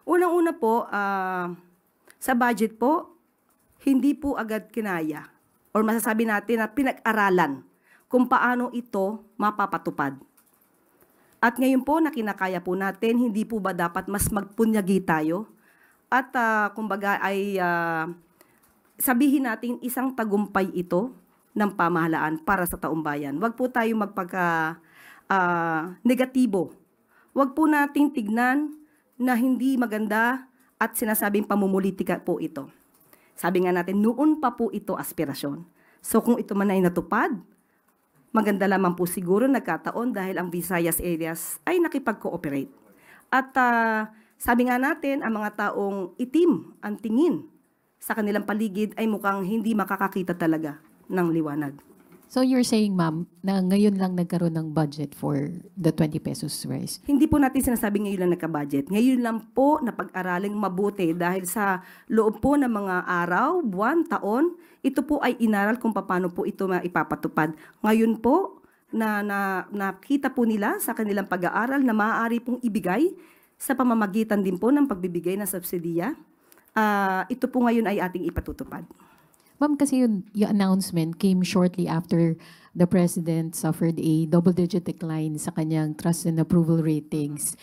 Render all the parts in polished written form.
Unang-una po, sa budget po, hindi po agad kinaya or masasabi natin na pinag-aralan kung paano ito mapapatupad. At ngayon po na kinakaya po natin, hindi po ba dapat mas magpunyagi tayo? At kumbaga ay sabihin natin isang tagumpay ito ng pamahalaan para sa taong bayan. Huwag po tayo magpagka negatibo. Huwag po nating tignan na hindi maganda at sinasabing pamumulitika po ito. Sabi nga natin, noon pa po ito aspirasyon. So kung ito man ay natupad, maganda lamang po siguro nagkataon dahil ang Visayas areas ay nakipag-cooperate. At sabi nga natin, ang mga taong itim ang tingin sa kanilang paligid ay mukhang hindi makakakita talaga ng liwanag. So you're saying, ma'am, na ngayon lang nagkaroon ng budget for the 20 pesos rice? Hindi po natin sinasabing ngayon lang nagka-budget. Ngayon lang po na pag-araling mabuti dahil sa loob po ng mga araw, buwan, taon, ito po ay inaral kung paano po ito maipapatupad. Ngayon po, nakita po nila sa kanilang pag-aaral na maaari pong ibigay sa pamamagitan din po ng pagbibigay ng subsidiya. Ito po ngayon ay ating ipatutupad. Ma'am, kasi yung announcement came shortly after the President suffered a double-digit decline sa kanyang trust and approval ratings,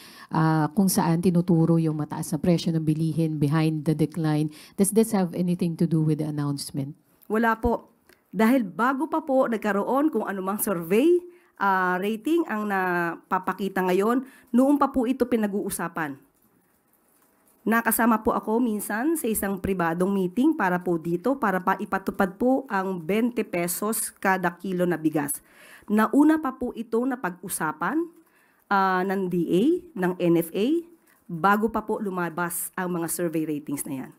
kung saan tinuturo yung mataas na presyo ng bilihin behind the decline. Does this have anything to do with the announcement? Wala po. Dahil bago pa po nagkaroon kung anumang survey, rating ang napapakita ngayon, noon pa po ito pinag-uusapan. Nakasama po ako minsan sa isang pribadong meeting para po dito, para pa ipatupad po ang 20 pesos kada kilo na bigas. Nauna pa po ito na pag-usapan ng DA, ng NFA, bago pa po lumabas ang mga survey ratings na yan.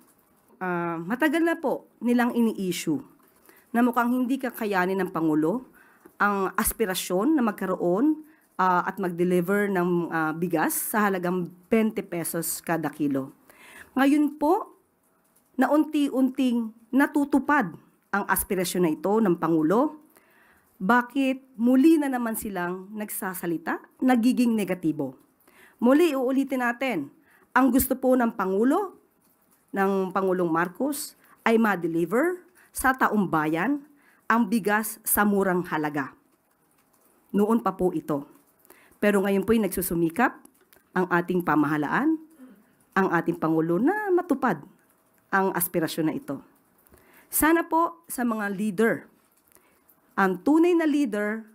Matagal na po nilang ini-issue na mukhang hindi kakayanin ng Pangulo ang aspirasyon na magkaroon at mag-deliver ng bigas sa halagang 20 pesos kada kilo. Ngayon po, na unti-unting natutupad ang aspirasyon na ito ng Pangulo, bakit muli na naman silang nagsasalita, nagiging negatibo? Muli, uulitin natin, ang gusto po ng Pangulo, ng Pangulong Marcos, ay ma-deliver sa taong bayan ang bigas sa murang halaga. Noon pa po ito. Pero ngayon po'y nagsusumikap ang ating pamahalaan, ang ating Pangulo na matupad ang aspirasyon na ito. Sana po sa mga leader, ang tunay na leader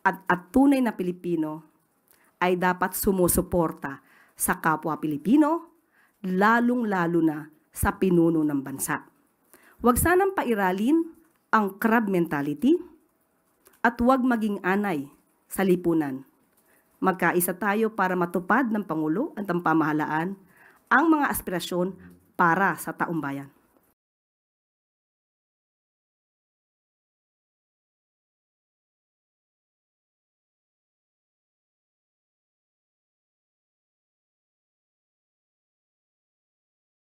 at tunay na Pilipino ay dapat sumusuporta sa kapwa Pilipino, lalong-lalo na sa pinuno ng bansa. Huwag sanang pairalin ang crab mentality at huwag maging anay sa lipunan. Magkaisa tayo para matupad ng Pangulo at ng pamahalaan ang mga aspirasyon para sa taong bayan.